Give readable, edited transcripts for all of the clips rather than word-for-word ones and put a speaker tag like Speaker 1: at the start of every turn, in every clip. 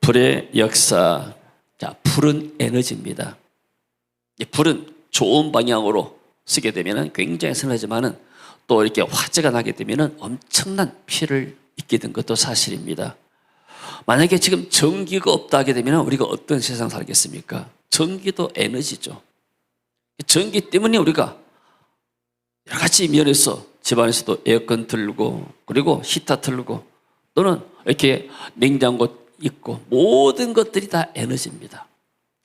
Speaker 1: 불의 역사. 자, 불은 에너지입니다. 이 불은 좋은 방향으로 쓰게 되면 굉장히 선하지만은 또 이렇게 화재가 나게 되면 엄청난 피해를 입게 된 것도 사실입니다. 만약에 지금 전기가 없다 하게 되면 우리가 어떤 세상 살겠습니까? 전기도 에너지죠. 전기 때문에 우리가 여러 가지 면에서 집안에서도 에어컨 틀고 그리고 히터 틀고 또는 이렇게 냉장고 있고 모든 것들이 다 에너지입니다.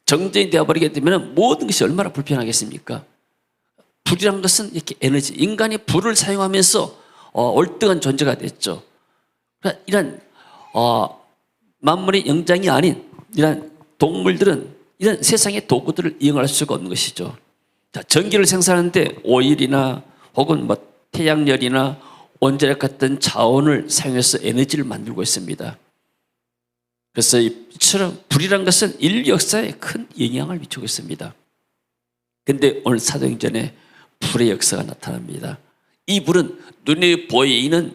Speaker 1: 정전이 되어버리게 되면 모든 것이 얼마나 불편하겠습니까? 불이란 것은 이렇게 에너지, 인간이 불을 사용하면서 월등한 존재가 됐죠. 그러니까 이런 만물의 영장이 아닌 이런 동물들은 이런 세상의 도구들을 이용할 수가 없는 것이죠. 자, 전기를 생산하는데 오일이나 혹은 뭐 태양열이나 원자력 같은 자원을 사용해서 에너지를 만들고 있습니다. 그래서 이처럼 불이란 것은 인류 역사에 큰 영향을 미치고 있습니다. 근데 오늘 사도행전에 불의 역사가 나타납니다. 이 불은 눈에 보이는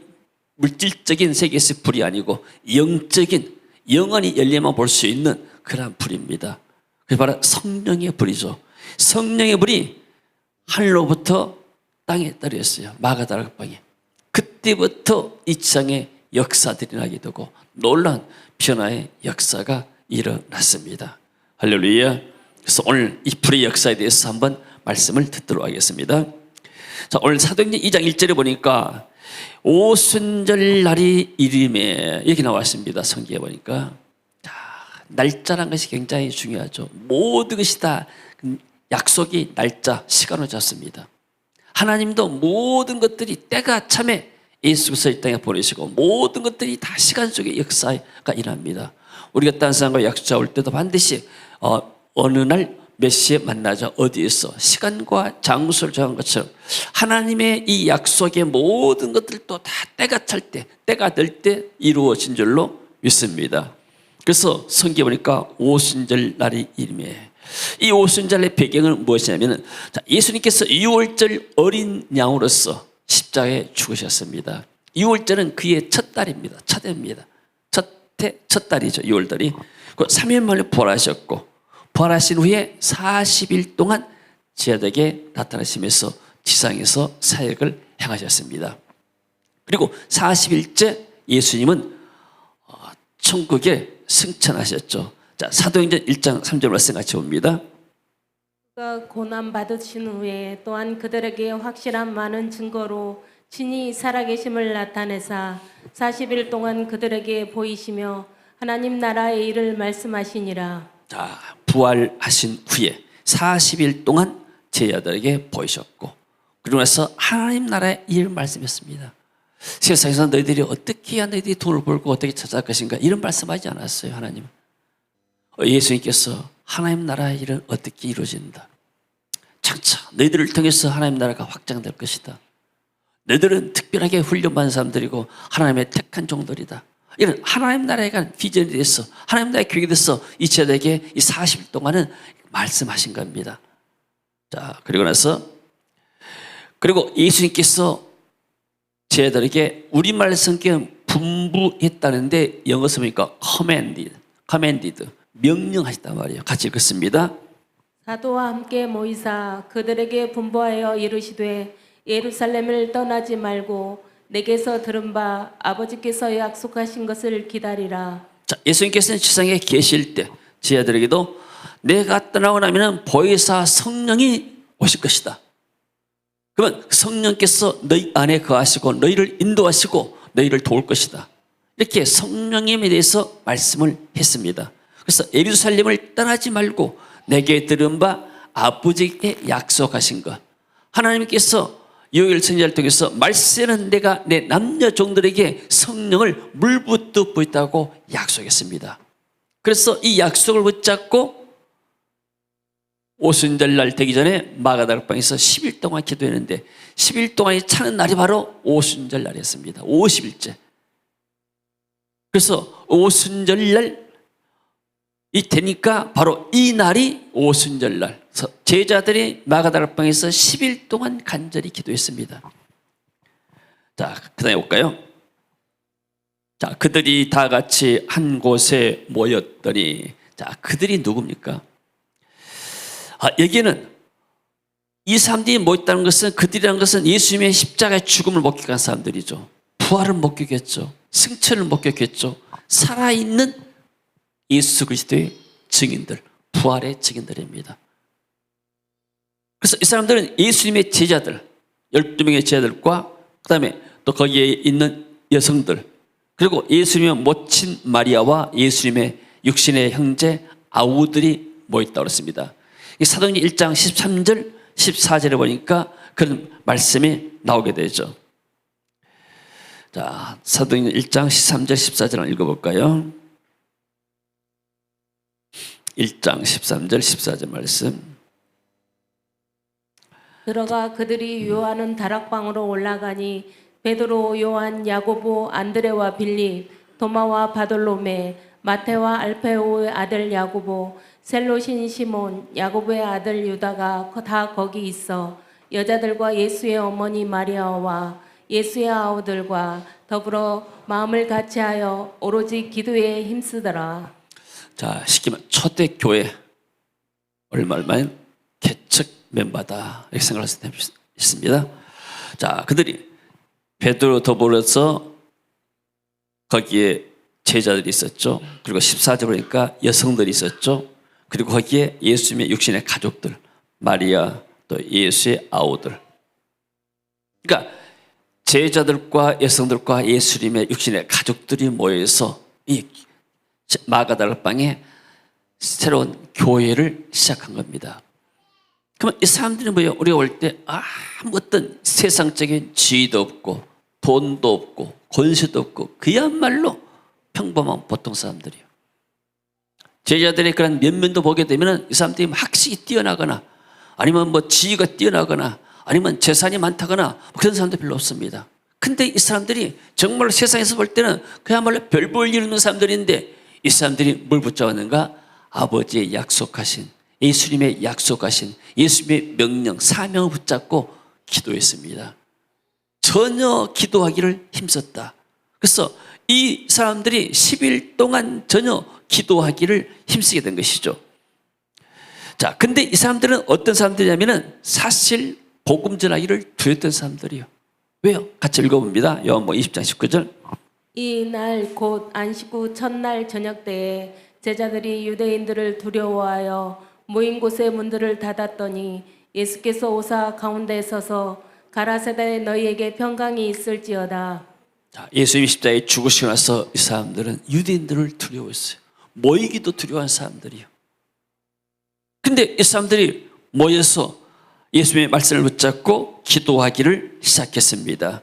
Speaker 1: 물질적인 세계에서의 불이 아니고 영적인, 영원히 열려만 볼 수 있는 그러한 불입니다. 그게 바로 성령의 불이죠. 성령의 불이 하늘로부터 땅에 떨어졌어요. 마가다락방에. 그때부터 이 지상에 역사들이 나게 되고 놀라운 변화의 역사가 일어났습니다. 할렐루야. 그래서 오늘 이 불의 역사에 대해서 한번 말씀을 듣도록 하겠습니다. 자, 오늘 사도행전 2장 1절에 보니까 오순절 날이 이름에 이렇게 나왔습니다. 성경에 보니까. 자, 날짜란 것이 굉장히 중요하죠. 모든 것이 다 약속이 날짜, 시간을 잡습니다. 하나님도 모든 것들이 때가 참에 예수 그리스도 이 땅에 보내시고 모든 것들이 다 시간 속의 역사가 일어납니다. 우리가 딴 사람과 약속 잡을 때도 반드시 어느 날 몇 시에 만나자 어디에서 시간과 장소를 정한 것처럼 하나님의 이 약속의 모든 것들도 다 때가 찰 때, 때가 될 때 이루어진 줄로 믿습니다. 그래서 성경에 보니까 오순절 날이 이름에 이 오순절의 배경은 무엇이냐면 예수님께서 유월절 어린 양으로서 십자가에 죽으셨습니다. 유월절은 그의 첫 달입니다. 첫 해입니다. 첫 달이죠. 유월달이. 3일 만에 부활하셨고 부활하신 후에 40일 동안 제자들에게 나타나시면서 지상에서 사역을 행하셨습니다. 그리고 40일째 예수님은 천국에 승천하셨죠. 자, 사도행전 1장 3절 말씀 같이 봅니다.
Speaker 2: 그가 고난 받으신 후에 또한 그들에게 확실한 많은 증거로 친히 살아계심을 나타내사 40일 동안 그들에게 보이시며 하나님 나라의 일을 말씀하시니라. 자,
Speaker 1: 부활하신 후에 40일 동안 제자들에게 보이셨고 그리고 나서 하나님 나라의 일을 말씀했습니다. 세상에서 너희들이 어떻게 해야 너희들이 돈을 벌고 어떻게 찾아갈 것인가 이런 말씀하지 않았어요. 하나님은. 예수님께서 하나님 나라의 일은 어떻게 이루어진다. 장차 너희들을 통해서 하나님 나라가 확장될 것이다. 너희들은 특별하게 훈련받은 사람들이고 하나님의 택한 종들이다. 이런 하나님 나라에 관한 비전에 대해서 하나님 나라의 교육에 대해서 이 제자들에게 이 40일 동안은 말씀하신 겁니다. 자, 그리고 나서 그리고 예수님께서 제자들에게 우리말 성경은 분부했다는데 영어 써보니까 commanded 명령하셨단 말이에요. 같이 읽겠습니다.
Speaker 2: 사도와 함께 모이사 그들에게 분부하여 이르시되 예루살렘을 떠나지 말고 내게서 들은 바 아버지께서 약속하신 것을 기다리라.
Speaker 1: 자, 예수님께서는 지상에 계실 때 제자들에게도 내가 떠나고 나면 보혜사 성령이 오실 것이다. 그러면 성령께서 너희 안에 거하시고 너희를 인도하시고 너희를 도울 것이다. 이렇게 성령님에 대해서 말씀을 했습니다. 그래서 예루살렘을 떠나지 말고 내게 들은 바 아버지께 약속하신 것. 하나님께서 요엘 선지자를 통해서 말세는 내가 내 남녀 종들에게 성령을 물붓듯 부었다고 약속했습니다. 그래서 이 약속을 붙잡고 오순절 날 되기 전에 마가다락방에서 10일 동안 기도했는데 10일 동안이 차는 날이 바로 오순절 날이었습니다. 50일째. 그래서 오순절 날이 되니까 바로 이 날이 오순절 날. 제자들이 마가다락방에서 10일 동안 간절히 기도했습니다. 자, 그 다음에 볼까요? 자, 그들이 다 같이 한 곳에 모였더니, 자, 그들이 누굽니까? 여기에는 이 사람들이 모였다는 것은, 그들이라는 것은 예수님의 십자가의 죽음을 목격한 사람들이죠. 부활을 목격했죠. 승천을 목격했죠. 살아있는 예수 그리스도의 증인들, 부활의 증인들입니다. 그래서 이 사람들은 예수님의 제자들, 12명의 제자들과 그 다음에 또 거기에 있는 여성들, 그리고 예수님의 모친 마리아와 예수님의 육신의 형제 아우들이 모였다고 했습니다. 사도행전 1장 13절, 14절에 보니까 그런 말씀이 나오게 되죠. 자, 사도행전 1장 13절, 14절을 읽어볼까요? 1장 13절, 14절 말씀.
Speaker 2: 들어가 그들이 유하는 다락방으로 올라가니 베드로, 요한, 야고보, 안드레와 빌립, 도마와 바돌로메, 마테와 알페오의 아들 야고보, 셀로신 시몬, 야고보의 아들 유다가 다 거기 있어 여자들과 예수의 어머니 마리아와 예수의 아우들과 더불어 마음을 같이하여 오로지 기도에 힘쓰더라.
Speaker 1: 자, 쉽게 말하면 초대교회 얼마만 개척 멤버다 이렇게 생각할 수 있습니다. 자, 그들이 베드로 더불어서 거기에 제자들이 있었죠. 그리고 14절 보니까 여성들이 있었죠. 그리고 거기에 예수님의 육신의 가족들, 마리아, 또 예수의 아우들. 그러니까 제자들과 여성들과 예수님의 육신의 가족들이 모여서 이 마가다락방에 새로운 교회를 시작한 겁니다. 그러면 이 사람들이 뭐예요? 우리가 올 때 아무 어떤 세상적인 지위도 없고 돈도 없고 권세도 없고 그야말로 평범한 보통 사람들이에요. 제자들의 그런 면면도 보게 되면 이 사람들이 학식이 뛰어나거나 아니면 뭐 지위가 뛰어나거나 아니면 재산이 많다거나 그런 사람들 별로 없습니다. 근데 이 사람들이 정말로 세상에서 볼 때는 그야말로 별 볼 일 없는 사람들인데 이 사람들이 뭘 붙잡았는가? 아버지의 약속하신, 예수님의 약속하신 예수님의 명령, 사명을 붙잡고 기도했습니다. 전혀 기도하기를 힘썼다. 그래서 이 사람들이 10일 동안 전혀 기도하기를 힘쓰게 된 것이죠. 자, 근데 이 사람들은 어떤 사람들이냐면은 사실 복음 전하기를 두려웠던 사람들이에요. 왜요? 같이 읽어봅니다. 요한복음 20장 19절.
Speaker 2: 이 날 곧 안식 후 첫날 저녁 때에 제자들이 유대인들을 두려워하여 모인 곳의 문들을 닫았더니 예수께서 오사 가운데 서서 가라사대 너희에게 평강이 있을지어다.
Speaker 1: 자, 예수님이 십자가에 죽으시고 나서 이 사람들은 유대인들을 두려워했어요. 모이기도 두려워한 사람들이요. 근데 이 사람들이 모여서 예수님의 말씀을 붙잡고 기도하기를 시작했습니다.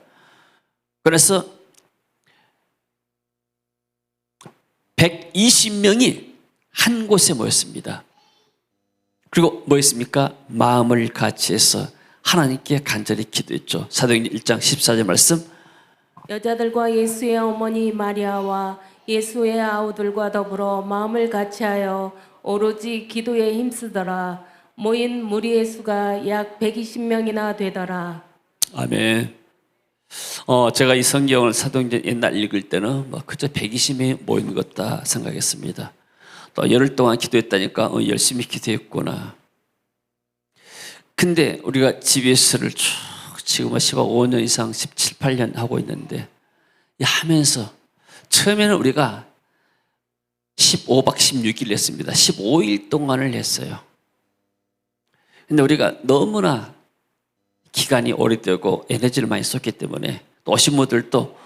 Speaker 1: 그래서 120명이 한 곳에 모였습니다. 그리고 뭐 했습니까? 마음을 같이 해서 하나님께 간절히 기도했죠. 사도행전 1장 14절 말씀.
Speaker 2: 여자들과 예수의 어머니 마리아와 예수의 아우들과 더불어 마음을 같이하여 오로지 기도에 힘쓰더라. 모인 무리의 수가 약 120명이나 되더라.
Speaker 1: 아멘. 제가 이 성경을 사도행전 옛날 읽을 때는 뭐 그저 120명이 모인 것다 생각했습니다. 또 열흘 동안 기도했다니까 열심히 기도했구나. 근데 우리가 GBS를 쭉 지금 15년 이상 17, 18년 하고 있는데 하면서 처음에는 우리가 15박 16일 했습니다. 15일 동안을 했어요. 근데 우리가 너무나 기간이 오래되고 에너지를 많이 썼기 때문에 또 오신 분들도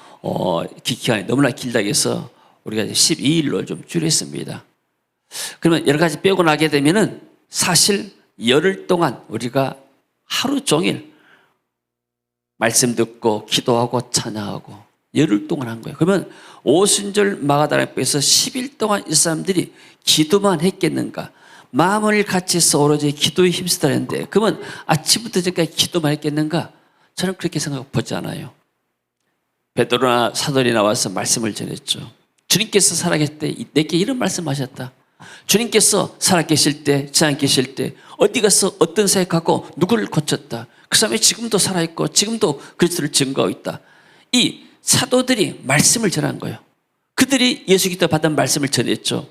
Speaker 1: 기간이 너무나 길다고 해서 우리가 12일로 좀 줄였습니다. 그러면 여러 가지 빼고 나게 되면은 사실 열흘 동안 우리가 하루 종일 말씀 듣고 기도하고 찬양하고 열흘 동안 한 거예요. 그러면 오순절 마가다락방에서 10일 동안 이 사람들이 기도만 했겠는가? 마음을 같이 해서 오로지 기도에 힘쓰다는데 그러면 아침부터 저까지 기도만 했겠는가? 저는 그렇게 생각 보지 않아요. 베드로나 사도리 나와서 말씀을 전했죠. 주님께서 살아계실 때 내게 이런 말씀하셨다. 주님께서 살아계실 때, 지안 계실 때 어디 가서 어떤 사역하고 누구를 고쳤다. 그 사람이 지금도 살아있고 지금도 그리스도를 증거하고 있다. 이 사도들이 말씀을 전한 거예요. 그들이 예수 그리스도 받은 말씀을 전했죠.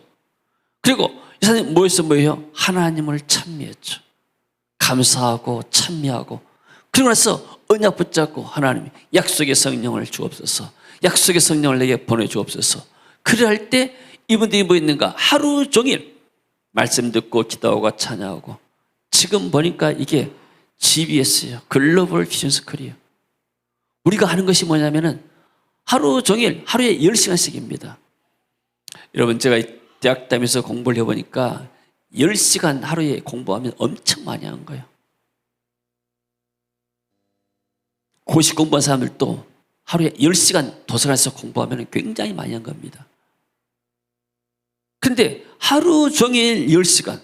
Speaker 1: 그리고 이사님 뭐예요? 하나님을 찬미했죠. 감사하고 찬미하고, 그러고 나서 언약 붙잡고 하나님 약속의 성령을 주옵소서, 약속의 성령을 내게 보내주옵소서. 그래 할 때 이분들이 뭐 있는가? 하루 종일 말씀 듣고 기도하고 찬양하고. 지금 보니까 이게 GBS예요. 글로벌 비전스쿨이에요. 우리가 하는 것이 뭐냐면은 하루 종일 하루에 10시간씩입니다. 여러분, 제가 대학 다니면서 공부를 해보니까 10시간 하루에 공부하면 엄청 많이 한 거예요. 고시 공부한 사람들도 하루에 10시간 도서관에서 공부하면 굉장히 많이 한 겁니다. 근데 하루 종일 10시간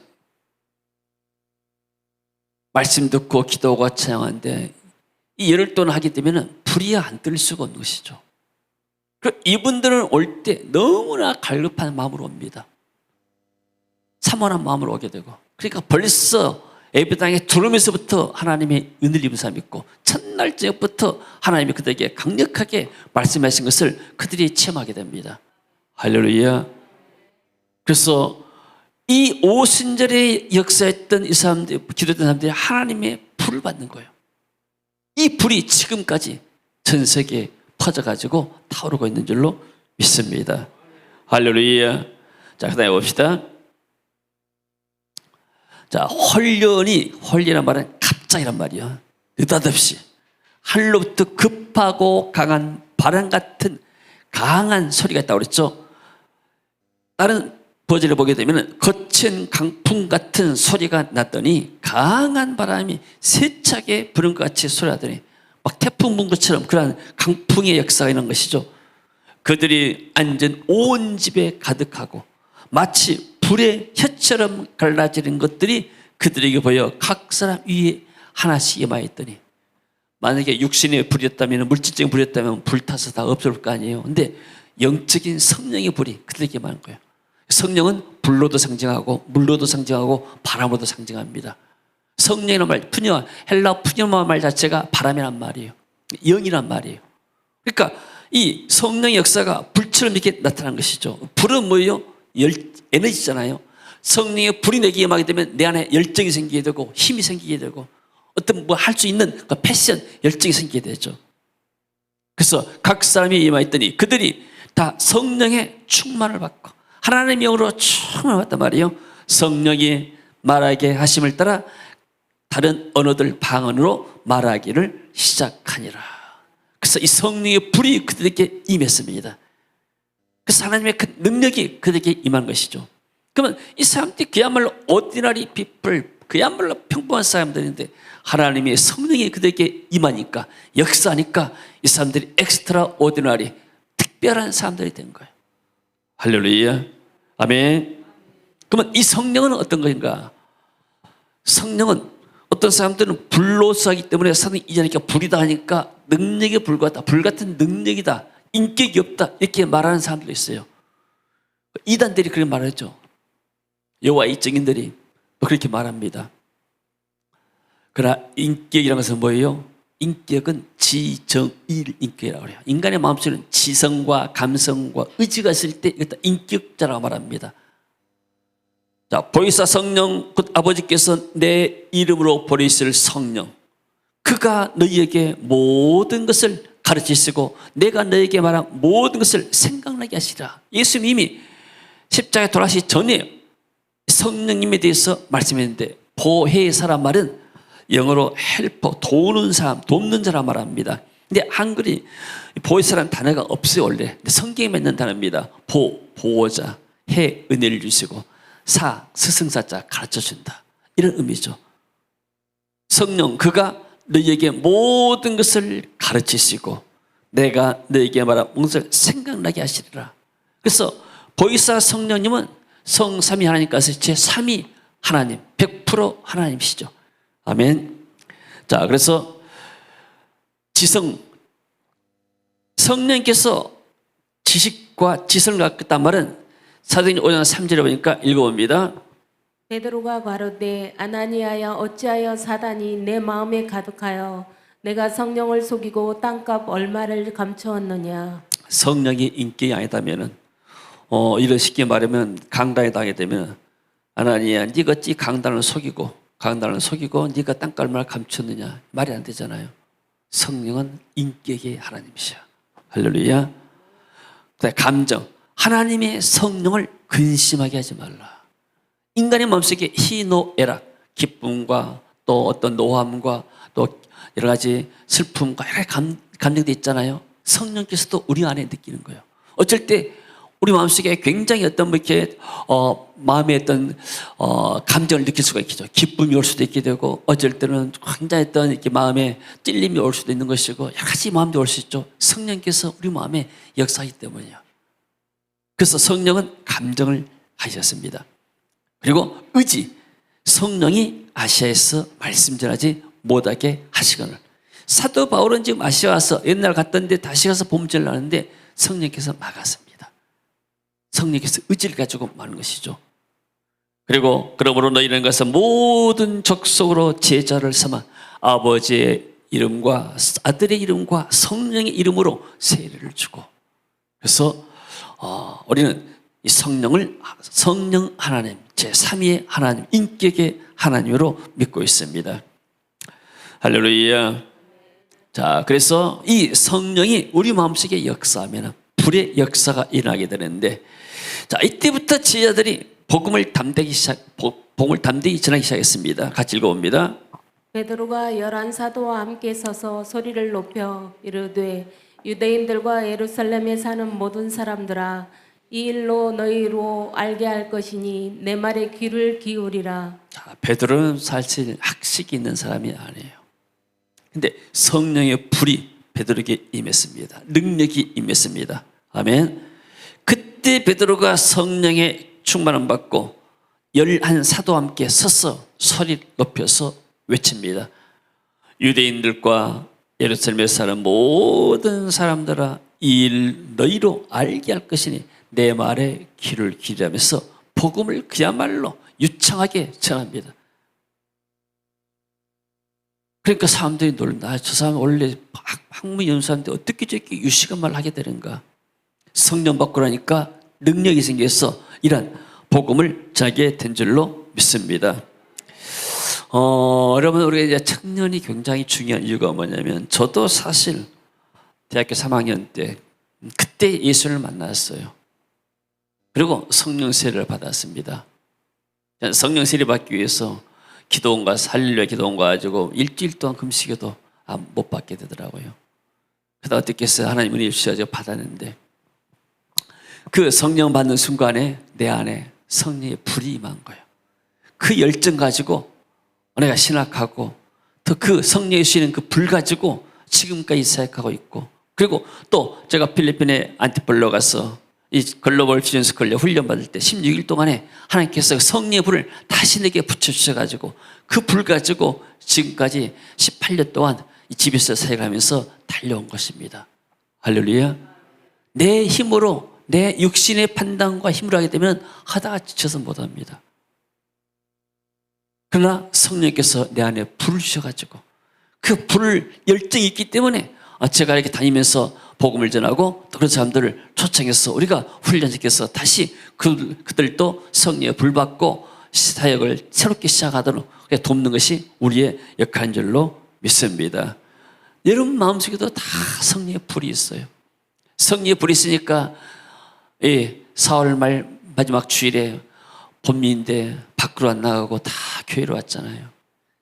Speaker 1: 말씀 듣고 기도하고 찬양하는데 이 열흘 동안 하게 되면 불이 안 뜰 수가 없는 것이죠. 이분들은 올 때 너무나 갈급한 마음으로 옵니다. 사모한 마음으로 오게 되고, 그러니까 벌써 예배당에 들어오면서부터 하나님의 은혜를 입은 사람이 있고, 첫날 저녁부터 하나님이 그들에게 강력하게 말씀하신 것을 그들이 체험하게 됩니다. 할렐루야. 그래서 이 오순절에 역사했던 이 사람들, 기도했던 사람들이 하나님의 불을 받는 거예요. 이 불이 지금까지 전 세계에 퍼져가지고 타오르고 있는 줄로 믿습니다. 할렐루야. 자, 그 다음에 봅시다. 자, 홀련이란 말은 갑자기란 말이야. 느닷없이 하늘로부터 급하고 강한 바람 같은 강한 소리가 있다고 그랬죠. 다른 버전을 보게 되면 거친 강풍 같은 소리가 났더니 강한 바람이 세차게 부는 것 같이 소리하더니 막 태풍 분 것처럼 그러한 강풍의 역사가 있는 것이죠. 그들이 앉은 온 집에 가득하고 마치 불의 혀처럼 갈라지는 것들이 그들에게 보여 각 사람 위에 하나씩 임하였더니, 만약에 육신의 불이었다면, 물질적인 불이었다면 불타서 다 없을 거 아니에요. 근데 영적인 성령의 불이 그들에게 임하는 거예요. 성령은 불로도 상징하고 물로도 상징하고 바람으로도 상징합니다. 성령이라는 말, 푸뉴아, 헬라 푸뉴아 말 자체가 바람이란 말이에요. 영이란 말이에요. 그러니까 이 성령의 역사가 불처럼 이렇게 나타난 것이죠. 불은 뭐예요? 에너지잖아요. 성령의 불이 내게 임하게 되면 내 안에 열정이 생기게 되고 힘이 생기게 되고 어떤 뭐 할 수 있는 그 패션, 열정이 생기게 되죠. 그래서 각 사람이 임하였더니 그들이 다 성령의 충만을 받고 하나님의 영으로 충만을 받단 말이에요. 성령이 말하게 하심을 따라 다른 언어들 방언으로 말하기를 시작하니라. 그래서 이 성령의 불이 그들에게 임했습니다. 그래서 하나님의 그 능력이 그들에게 임한 것이죠. 그러면 이 사람들이 그야말로 ordinary people, 그야말로 평범한 사람들인데 하나님의 성령이 그들에게 임하니까, 역사하니까 이 사람들이 extraordinary, 특별한 사람들이 된 거예요. 할렐루야. 아멘. 그러면 이 성령은 어떤 것인가? 성령은 어떤 사람들은 불로서 하기 때문에 사람이 이전하니까 불이다 하니까 능력에 불과하다, 불같은 능력이다, 인격이 없다, 이렇게 말하는 사람들도 있어요. 이단들이 그렇게 말하죠. 여호와의 증인들이 그렇게 말합니다. 그러나 인격이라는 것은 뭐예요? 인격은 지정의 인격이라고 해요. 인간의 마음속에는 지성과 감성과 의지가 있을 때 이것도 인격자라고 말합니다. 자, 보이사 성령 곧 아버지께서 내 이름으로 보내실 성령, 그가 너희에게 모든 것을 가르치시고 내가 너희에게 말한 모든 것을 생각나게 하시라. 예수님이 십자가에 돌아가시기 전에 성령님에 대해서 말씀했는데, 보혜사란 말은 영어로 헬퍼, 도우는 사람, 돕는 자라 말합니다. 근데 한글이 보혜사라는 단어가 없어요 원래. 근데 성경에 있는 단어입니다. 보호자, 해, 은혜를 주시고, 사, 스승사자, 가르쳐준다, 이런 의미죠. 성령, 그가 너희에게 모든 것을 가르치시고 내가 너희에게 말한 모든 것을 생각나게 하시리라. 그래서 보이사 성령님은 성삼위 하나님께서 제3위 하나님, 100% 하나님이시죠. 아멘. 자, 그래서 성령께서 지식과 지성을 갖겠단 말은 사도행전 5장 3절에 보니까 읽어봅니다.
Speaker 2: 베드로가 가로되 아나니아야 어찌하여 사단이 내 마음에 가득하여 내가 성령을 속이고 땅값 얼마를 감추었느냐.
Speaker 1: 성령이 인격이 아니다면은 이런 쉽게 말하면 강단에 당하게 되면 하나님이야, 네가 어찌 강단을 속이고 네가 땅가 얼마나 감췄느냐, 말이 안 되잖아요. 성령은 인격의 하나님이시야. 할렐루야. 그다음에 감정, 하나님의 성령을 근심하게 하지 말라. 인간의 마음속에 희노애락, 기쁨과 또 어떤 노함과 또 여러 가지 슬픔과 여러 가지 감정도 있잖아요. 성령께서도 우리 안에 느끼는 거예요. 어쩔 때 우리 마음속에 굉장히 어떤 뭐 이렇게 마음의 어떤 감정을 느낄 수가 있겠죠. 기쁨이 올 수도 있게 되고, 어쩔 때는 굉장히 어떤 이렇게 마음에 찔림이 올 수도 있는 것이고, 여러 가지 마음도 올 수 있죠. 성령께서 우리 마음에 역사하기 때문이에요. 그래서 성령은 감정을 하셨습니다. 그리고 의지, 성령이 아시아에서 말씀 전하지 못하게 하시거늘. 사도 바울은 지금 아시아 와서 옛날 갔던데 다시 가서 복음 전하는데 성령께서 막았습니다. 성령께서 의지를 가지고 마는 것이죠. 그리고 그러므로 너희는 가서 모든 족속으로 제자를 삼아 아버지의 이름과 아들의 이름과 성령의 이름으로 세례를 주고, 그래서 우리는 이 성령 하나님, 제3위의 하나님, 인격의 하나님으로 믿고 있습니다. 할렐루야. 자, 그래서 이 성령이 우리 마음속에 역사하면 불의 역사가 일어나게 되는데, 자, 이때부터 제자들이 복음을 담대히 전하기 시작했습니다. 같이 읽어봅니다.
Speaker 2: 베드로가 11 사도와 함께 서서 소리를 높여 이르되 유대인들과 예루살렘에 사는 모든 사람들아, 이 일로 너희로 알게 할 것이니 내 말에 귀를 기울이라.
Speaker 1: 자, 베드로는 사실 학식이 있는 사람이 아니에요. 근데 성령의 불이 베드로에게 임했습니다. 능력이 임했습니다. 아멘. 그때 베드로가 성령의 충만함 받고 11 사도와 함께 서서 소리 높여서 외칩니다. 유대인들과 예루살렘에 사는 모든 사람들아, 이 일 너희로 알게 할 것이니 내 말에 귀를 기울이면서 복음을 그야말로 유창하게 전합니다. 그러니까 사람들이 놀라. 저 사람 원래 학문 연수하는데 어떻게 저렇게 유식한 말을 하게 되는가. 성령 받고 나니까 능력이 생겨서 이런 복음을 전하게 된 줄로 믿습니다. 여러분, 우리가 이제 청년이 굉장히 중요한 이유가 뭐냐면, 저도 사실 대학교 3학년 때 그때 예수를 만났어요. 그리고 성령 세례를 받았습니다. 성령 세례 받기 위해서 기도원 가서 할렐루야 기도원 가지고 일주일 동안 금식해도 못 받게 되더라고요. 그러다 어떻게 했어요? 하나님 은혜 주셔서 받았는데, 그 성령 받는 순간에 내 안에 성령의 불이 임한 거예요. 그 열정 가지고 내가 신학하고 또 그 성령이 주시는 그 불 가지고 지금까지 사역하고 있고, 그리고 또 제가 필리핀에 안티폴로 가서 이 글로벌 비전스 걸려 훈련 받을 때 16일 동안에 하나님께서 성령의 불을 다시 내게 붙여주셔가지고 그 불 가지고 지금까지 18년 동안 이 집에서 사역하면서 달려온 것입니다. 할렐루야. 내 힘으로, 내 육신의 판단과 힘으로 하게 되면 하다가 지쳐서 못합니다. 그러나 성령께서 내 안에 불을 주셔가지고 그 불을 열정이 있기 때문에 제가 이렇게 다니면서 복음을 전하고 또 그런 사람들을 초청해서 우리가 훈련시켜서 다시 그들도 성령의 불 받고 사역을 새롭게 시작하도록 돕는 것이 우리의 역할인 줄로 믿습니다. 여러분 마음속에도 다 성령의 불이 있어요. 성령의 불이 있으니까 4월 말 마지막 주일에 봄인데 밖으로 안 나가고 다 교회로 왔잖아요.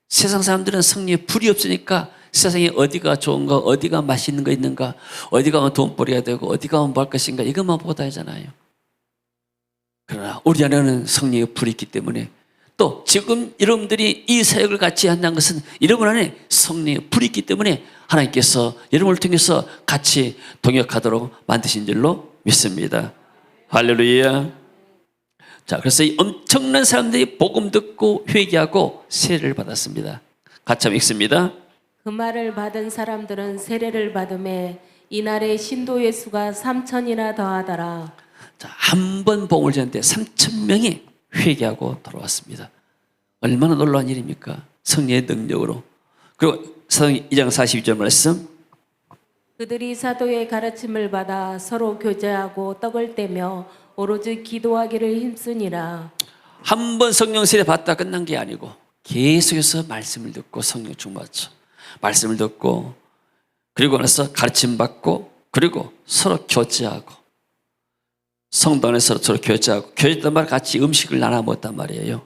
Speaker 1: 세상 사람들은 성령의 불이 없으니까 세상에 어디가 좋은가, 어디가 맛있는 거 있는가, 어디 가면 돈벌이가 되고 어디 가면 뭐 할 것인가, 이것만 보고 다니잖아요. 그러나 우리 안에는 성령의 불이 있기 때문에, 또 지금 여러분들이 이 사역을 같이 한다는 것은 여러분 안에 성령의 불이 있기 때문에 하나님께서 여러분을 통해서 같이 동역하도록 만드신 줄로 믿습니다. 할렐루야. 자, 그래서 이 엄청난 사람들이 복음 듣고 회개하고 세례를 받았습니다. 같이 한번 읽습니다.
Speaker 2: 그 말을 받은 사람들은 세례를 받음에 이날에 신도의 수가 3,000이나 더하더라.
Speaker 1: 자, 한 번 복음을 전했는데 3,000명이 회개하고 돌아왔습니다. 얼마나 놀라운 일입니까? 성령의 능력으로. 그리고 사도행 2장 42절 말씀.
Speaker 2: 그들이 사도의 가르침을 받아 서로 교제하고 떡을 떼며 오로지 기도하기를 힘쓰니라.
Speaker 1: 한 번 성령 세례 받다 끝난 게 아니고 계속해서 말씀을 듣고 성령 충만하죠. 말씀을 듣고 그리고 나서 가르침 받고 그리고 서로 교제하고 성도 안에서 서로 교제하고 교제했단 말 같이 음식을 나눠 먹었단 말이에요.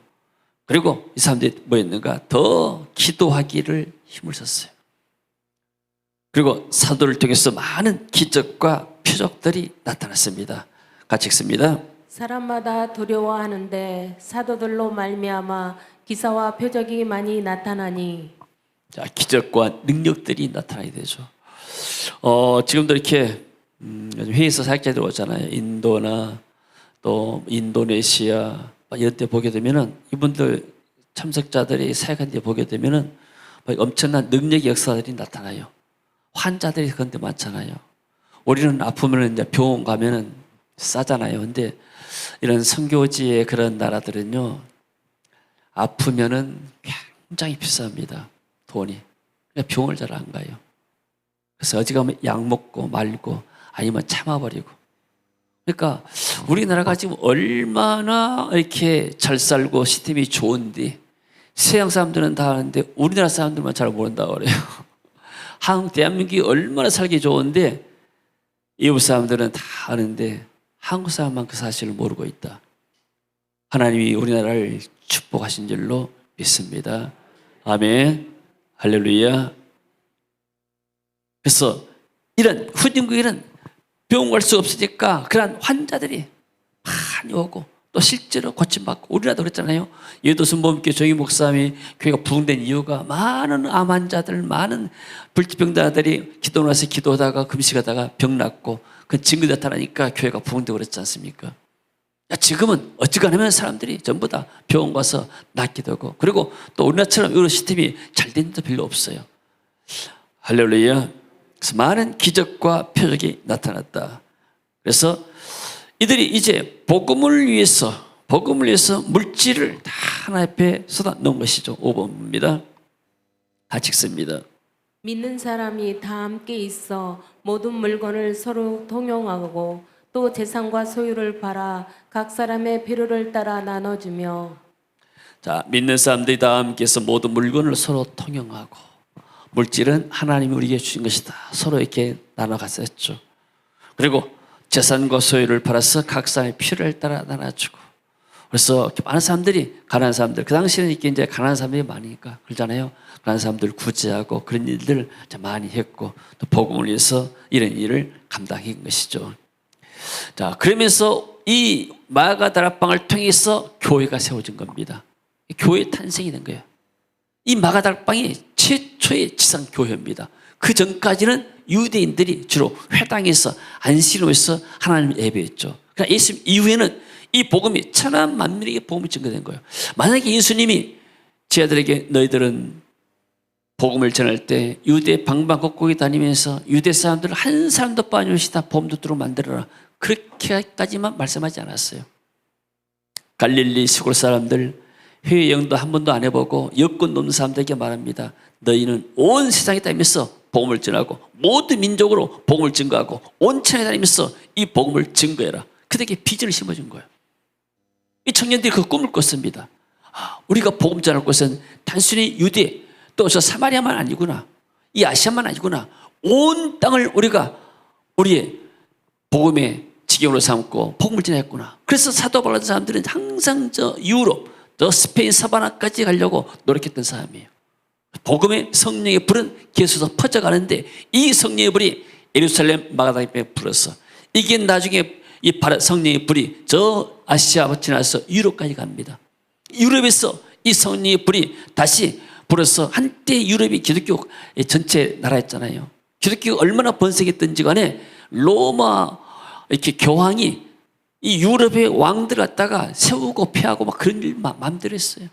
Speaker 1: 그리고 이 사람들이 뭐 했는가? 더 기도하기를 힘을 썼어요. 그리고 사도를 통해서 많은 기적과 표적들이 나타났습니다. 같이 읽습니다.
Speaker 2: 사람마다 두려워하는데 사도들로 말미암아 기사와 표적이 많이 나타나니.
Speaker 1: 자, 기적과 능력들이 나타나게 되죠. 지금도 이렇게 회의에서 사역자들 오잖아요. 인도나 또 인도네시아 이런 데 보게 되면은 이분들 참석자들이 사역한 데 보게 되면은 엄청난 능력의 역사들이 나타나요. 환자들이 그런 데 많잖아요. 우리는 아프면 이제 병원 가면은 싸잖아요. 근데 이런 선교지의 그런 나라들은요, 아프면은 굉장히 비쌉니다. 돈이. 그러니까 병원을 잘 안 가요. 그래서 어지간하면 약 먹고 말고 아니면 참아버리고. 그러니까 우리나라가 지금 얼마나 이렇게 잘 살고 시스템이 좋은데 서양 사람들은 다 아는데 우리나라 사람들만 잘 모른다고 그래요. 한국, 대한민국이 얼마나 살기 좋은데 이웃 사람들은 다 아는데 한국 사람만 그 사실을 모르고 있다. 하나님이 우리나라를 축복하신 줄로 믿습니다. 아멘. 할렐루야. 그래서 이런 후진국에는 병원 갈 수 없으니까 그런 환자들이 많이 오고 또 실제로 고침받고 우리나라도 그랬잖아요. 예도순복음교회 조기 목사님이 교회가 부흥된 이유가 많은 암 환자들, 많은 불치병자들이 기도 나서 기도하다가 금식하다가 병 낫고 그 증거 나타나니까 교회가 부흥되고 그랬지 않습니까? 지금은 어지간하면 사람들이 전부 다 병원 가서 낫기도 하고 그리고 또 우리나라처럼 이런 시스템이 잘 된 데도 별로 없어요. 할렐루야. 그래서 많은 기적과 표적이 나타났다. 그래서 이들이 이제 복음을 위해서 물질을 다 하나 앞에 쏟아 놓은 것이죠. 5번입니다. 같이 읽습니다.
Speaker 2: 믿는 사람이 다 함께 있어 모든 물건을 서로 통용하고 또 재산과 소유를 팔아 각 사람의 필요를 따라 나눠주며.
Speaker 1: 자, 믿는 사람들이 다 함께 해서 모든 물건을 서로 통용하고 물질은 하나님이 우리에게 주신 것이다. 서로 이렇게 나눠 갔었죠. 그리고 재산과 소유를 팔아서 각 사람의 필요를 따라 나눠주고. 그래서 많은 사람들이 가난한 사람들, 그 당시에는 이렇게 이제 가난한 사람들이 많으니까 그러잖아요. 가난한 사람들 구제하고 그런 일들을 많이 했고 또 복음을 위해서 이런 일을 감당한 것이죠. 자, 그러면서 이 마가다락방을 통해서 교회가 세워진 겁니다. 교회 탄생이 된 거예요. 이 마가다락방이 최초의 지상교회입니다. 그 전까지는 유대인들이 주로 회당에서 안식일에서 하나님을 예배했죠. 그러나 예수님 이후에는 이 복음이 천하 만민에게 복음이 증거된 거예요. 만약에 예수님이 제 아들에게 너희들은 복음을 전할 때 유대 방방곡곡에 다니면서 유대 사람들을 한 사람도 빠짐없이 다 복음 듣도록 만들어라. 그렇게까지만 말씀하지 않았어요. 갈릴리 시골 사람들 해외 여행도 한 번도 안 해보고 여권 없는 사람들에게 말합니다. 너희는 온 세상에 다니면서 복음을 전하고 모든 민족으로 복음을 증거하고 온 천하에 다니면서 이 복음을 증거해라. 그들에게 비전을 심어준 거예요. 이 청년들이 그 꿈을 꿨습니다. 우리가 복음 전할 것은 단순히 유대 또 저 사마리아만 아니구나. 이 아시아만 아니구나. 온 땅을 우리가 우리의 복음의 지경으로 삼고 복음을 전했구나. 그래서 사도 바울의 사람들은 항상 저 유럽, 저 스페인 사바나까지 가려고 노력했던 사람이에요. 복음의 성령의 불은 계속해서 퍼져가는데 이 성령의 불이 예루살렘 마가다락방에 불어서 이게 나중에 이 성령의 불이 저 아시아 지나서 유럽까지 갑니다. 유럽에서 이 성령의 불이 다시 불어서 한때 유럽이 기독교 전체 나라였잖아요. 기독교가 얼마나 번성했던지 간에 로마 이렇게 교황이 이 유럽의 왕들 갖다가 세우고 폐하고 막 그런 일 마음대로 했어요.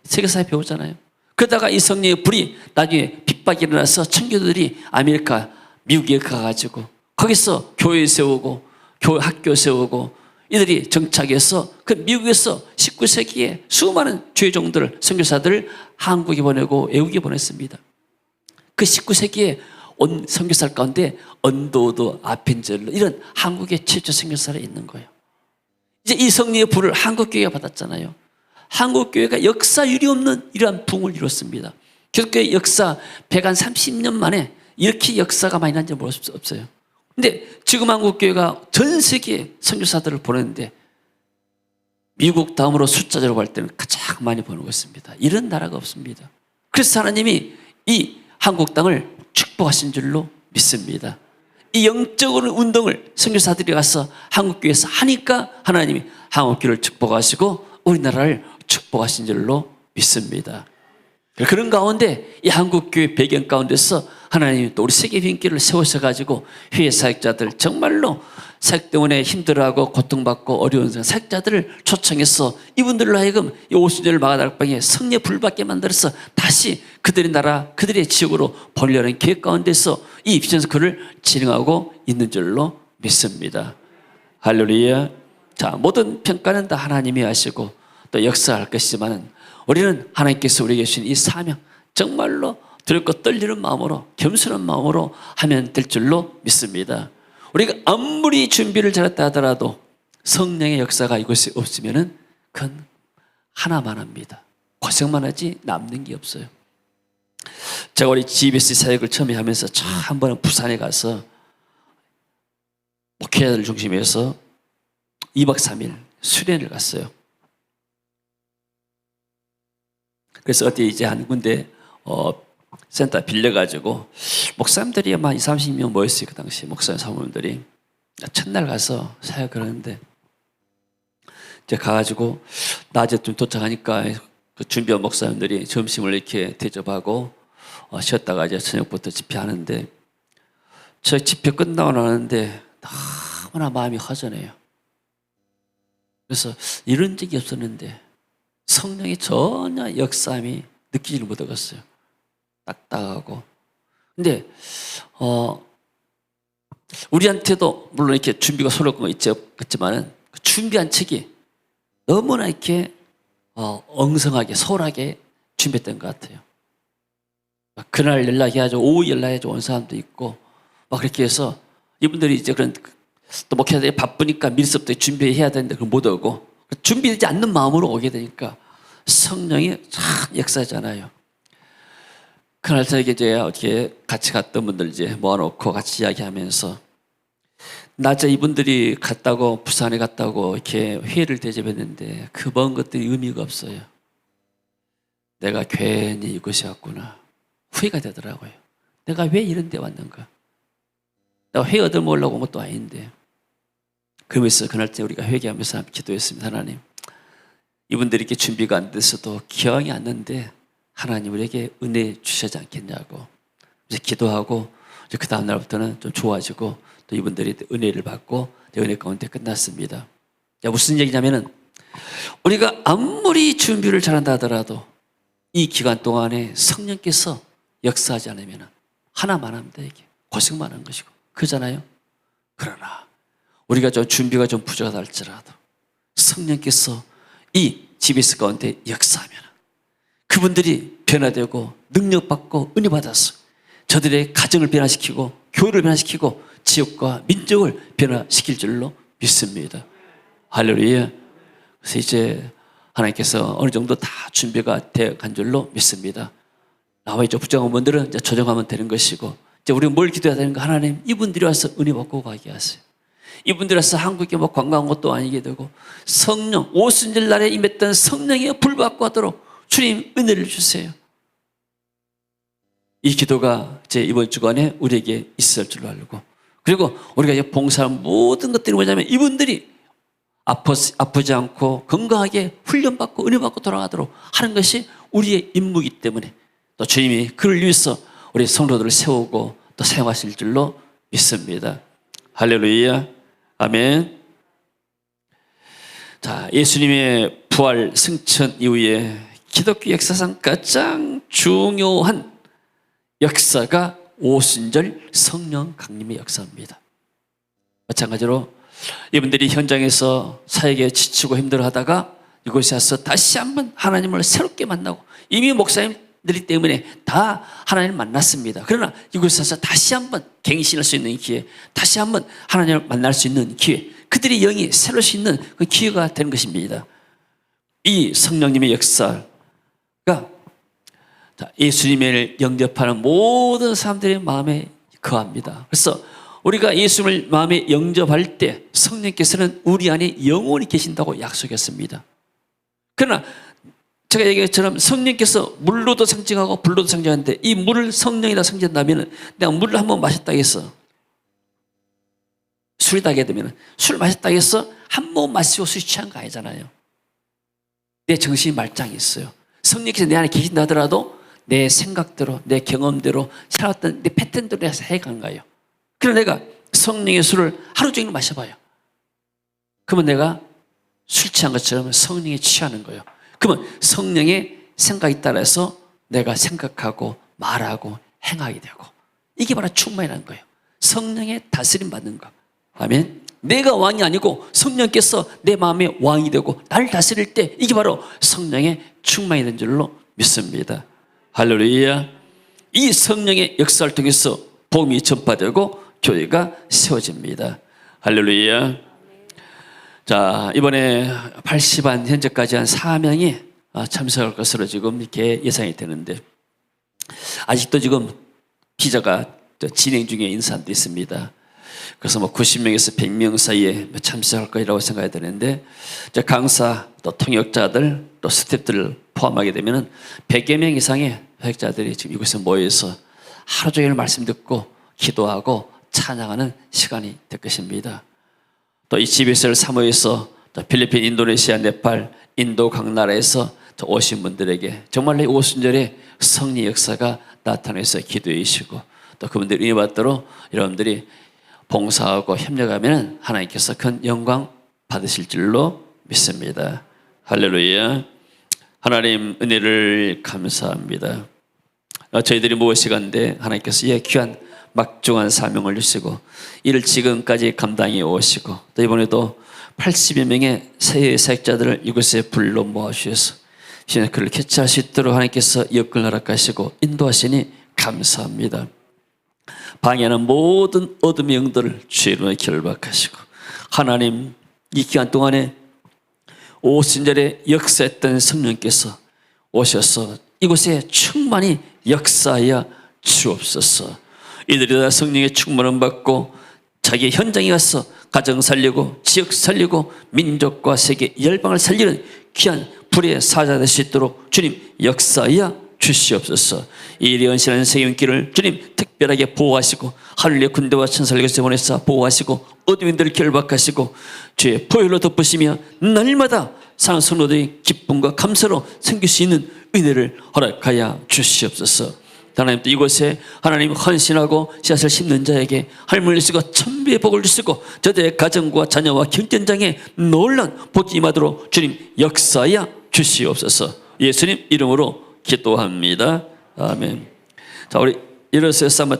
Speaker 1: 세계사에 배우잖아요. 그러다가 이 성령의 불이 나중에 핍박이 일어나서 청교도들이 아메리카, 미국에 가가지고 거기서 교회 세우고 교회 학교 세우고 이들이 정착해서 그 미국에서 19세기에 수많은 죄종들을 선교사들을 한국에 보내고 외국에 보냈습니다. 그 19세기에 온 선교사 가운데 언도도, 아펜젤로 이런 한국의 최초 선교사에 있는 거예요. 이제 이 성령의 불을 한국교회가 받았잖아요. 한국교회가 역사 유리 없는 이러한 붕을 이뤘습니다. 기독교의 역사 130년 만에 이렇게 역사가 많이 난지 모를 수 없어요. 근데 지금 한국교회가 전 세계에 선교사들을 보내는데 미국 다음으로 숫자적으로 볼 때는 가장 많이 보내고 있습니다. 이런 나라가 없습니다. 그래서 하나님이 이 한국 땅을 축복하신 줄로 믿습니다. 이 영적으로 운동을 선교사들이 가서 한국교회에서 하니까 하나님이 한국교회를 축복하시고 우리나라를 축복하신 줄로 믿습니다. 그런 가운데 이 한국교회 배경 가운데서 하나님이 또 우리 세계빈길을 세우셔가지고 회의 사역자들 정말로 사역 때문에 힘들어하고 고통받고 어려운 사역자들을 초청해서 이분들로 하여금 이 오순절 마가다락방에 성령 불받게 만들어서 다시 그들의 나라 그들의 지역으로 보내려는 계획 가운데서 이 비전스쿨을 진행하고 있는 줄로 믿습니다. 할렐루야. 자, 모든 평가는 다 하나님이 하시고 또 역사할 것이지만 우리는 하나님께서 우리에게 주신 이 사명 정말로 두렵고 떨리는 마음으로 겸손한 마음으로 하면 될 줄로 믿습니다. 우리가 아무리 준비를 잘했다 하더라도 성령의 역사가 이곳에 없으면 그건 하나만 합니다. 고생만 하지 남는 게 없어요. 제가 우리 GBC 사역을 처음에 하면서 한 번은 부산에 가서 목회자들 중심에서 2박 3일 수련을 갔어요. 그래서 어디 이제 한 군데 센터 빌려가지고 목사님들이 아마 20, 30명 모였어요. 그 당시 목사님 사모님들이. 첫날 가서 사역을 하는데 이제 가가지고 낮에 좀 도착하니까 그 준비한 목사님들이 점심을 이렇게 대접하고 쉬었다가 이제 저녁부터 집회하는데 저 집회 끝나고 나는데 너무나 마음이 허전해요. 그래서 이런 적이 없었는데 성령이 전혀 역사함이 느끼지를 못하겠어요. 딱딱하고. 근데 우리한테도 물론 이렇게 준비가 서러운 거 있겠지만은 그 준비한 측이 너무나 이렇게 엉성하게 소홀하게 준비했던 것 같아요. 그날 연락해야죠. 오후 연락해야죠. 온 사람도 있고 막 그렇게 해서 이분들이 이제 그런 또 목회자들이 바쁘니까 밀서부터 준비해야 되는데 그걸 못 오고 준비되지 않는 마음으로 오게 되니까 성령이 참 역사잖아요. 그날 저에게 이제 어떻게 같이 갔던 분들 이제 모아놓고 같이 이야기하면서 낮에 이분들이 갔다고 부산에 갔다고 이렇게 회의를 대접했는데 그 먼 것들이 의미가 없어요. 내가 괜히 이곳에 왔구나. 후회가 되더라고요. 내가 왜 이런 데 왔는가. 내가 회의 얻어먹으려고 온 것도 아닌데. 그러면서 그날 때 우리가 회개하면서 기도했습니다. 하나님, 이분들이 이렇게 준비가 안 돼서도 기왕이 왔는데 하나님 우리에게 은혜 주시지 않겠냐고 이제 기도하고 이제 그 다음 날부터는 좀 좋아지고 또 이분들이 은혜를 받고 은혜 가운데 끝났습니다. 무슨 얘기냐면은 우리가 아무리 준비를 잘한다 하더라도 이 기간 동안에 성령께서 역사하지 않으면 하나만 하면 돼. 이게 고생만 하는 것이고 그잖아요. 그러나 우리가 좀 준비가 좀 부족하다 할지라도 성령께서 이 GBS 가운데 역사하면 그분들이 변화되고 능력받고 은혜 받아서 저들의 가정을 변화시키고 교회를 변화시키고 지역과 민족을 변화시킬 줄로 믿습니다. 할렐루야. 그래서 이제 하나님께서 어느 정도 다 준비가 되어 간 줄로 믿습니다. 나와 이제 부정한 분들은 이제 조정하면 되는 것이고 이제 우리가 뭘 기도해야 되는가. 하나님 이분들이 와서 은혜 받고 가게 하세요. 이분들이 와서 한국에 뭐 관광한 것도 아니게 되고 성령 오순절 날에 임했던 성령의 불 받고 하도록 주님 은혜를 주세요. 이 기도가 제 이번 주간에 우리에게 있을 줄로 알고 그리고 우리가 이제 봉사한 모든 것들이 뭐냐면 이분들이 아프지 않고 건강하게 훈련받고 은혜받고 돌아가도록 하는 것이 우리의 임무이기 때문에 또 주님이 그를 위해서 우리 성도들을 세우고 또 사용하실 줄로 믿습니다. 할렐루야. 아멘. 자, 예수님의 부활 승천 이후에 기독교 역사상 가장 중요한 역사가 오순절 성령 강림의 역사입니다. 마찬가지로 이분들이 현장에서 사역에 지치고 힘들어하다가 이곳에 와서 다시 한번 하나님을 새롭게 만나고 이미 목사님들 사람들이 때문에 다 하나님을 만났습니다. 그러나 이곳에서 다시 한번 갱신할 수 있는 기회, 다시 한번 하나님을 만날 수 있는 기회, 그들의 영이 새로울 수 있는 그 기회가 되는 것입니다. 이 성령님의 역사가 예수님을 영접하는 모든 사람들의 마음에 거합니다. 그래서 우리가 예수님을 마음에 영접할 때 성령께서는 우리 안에 영원히 계신다고 약속했습니다. 그러나 제가 얘기한 것처럼 성령께서 물로도 상징하고 불로도 상징하는데 이 물을 성령이라 상징한다면 내가 물을 한번 마셨다 해서 술이 나게 되면 술 마셨다 해서 한 모금 마시고 술이 취한 거 아니잖아요. 내 정신이 말짱이 있어요. 성령께서 내 안에 계신다 하더라도 내 생각대로 내 경험대로 살았던 내 패턴대로 내가 해간 거예요. 그래서 내가 성령의 술을 하루 종일 마셔봐요. 그러면 내가 술 취한 것처럼 성령에 취하는 거예요. 그러면 성령의 생각에 따라서 내가 생각하고 말하고 행하게 되고, 이게 바로 충만이라는 거예요. 성령의 다스림 받는 거. 아멘. 내가 왕이 아니고 성령께서 내 마음에 왕이 되고 나를 다스릴 때 이게 바로 성령의 충만이 된 줄로 믿습니다. 할렐루야. 이 성령의 역사를 통해서 복음이 전파되고 교회가 세워집니다. 할렐루야. 자, 이번에 80안 현재까지 한 4명이 참석할 것으로 지금 이렇게 예상이 되는데, 아직도 지금 비자가 진행 중에 있는 사람도 있습니다. 그래서 90명에서 100명 사이에 참석할 거라고 생각이 되는데, 강사, 또 통역자들, 또 스태프들을 포함하게 되면 100여 명 이상의 통역자들이 지금 이곳에 모여서 하루 종일 말씀 듣고 기도하고 찬양하는 시간이 될 것입니다. 또 이 GBS를 사모해서 필리핀, 인도네시아, 네팔, 인도 각 나라에서 오신 분들에게 정말로 오순절에 성리 역사가 나타나서 기도해 주시고, 또 그분들이 은혜 받도록 여러분들이 봉사하고 협력하면 하나님께서 큰 영광 받으실 줄로 믿습니다. 할렐루야. 하나님 은혜를 감사합니다. 저희들이 무엇이간데 하나님께서 이 귀한 막중한 사명을 주시고 이를 지금까지 감당해 오시고, 또 이번에도 80여 명의 새 사역자들을 이곳에 불러 모아주셔서 신의 그를 캐치할 수 있도록 하나님께서 여건을 허락하시고 인도하시니 감사합니다. 방해하는 모든 어둠의 영들을 주의 이름으로 결박하시고, 하나님 이 기간 동안에 오순절에 역사했던 성령께서 오셔서 이곳에 충만히 역사하여 주옵소서. 이들이 다 성령의 충만을 받고 자기 현장에 가서 가정 살리고 지역 살리고 민족과 세계 열방을 살리는 귀한 불의 사자 될 수 있도록 주님 역사하여 주시옵소서. 이 연신하는 세계인기를 주님 특별하게 보호하시고 하늘의 군대와 천사를 이곳에 보내사 보호하시고 어둠인들을 결박하시고 주의 보혈로 덮으시며 날마다 사는 성도들의 기쁨과 감사로 섬길 수 있는 은혜를 허락하여 주시옵소서. 하나님 또 이곳에 하나님 헌신하고 씨앗을 심는 자에게 하늘을 주시고 천비의 복을 주시고 저들의 가정과 자녀와 경전장에 놀란 복이 임하도록 주님 역사하여 주시옵소서. 예수님 이름으로 기도합니다. 아멘. 자, 우리 일어서서 한번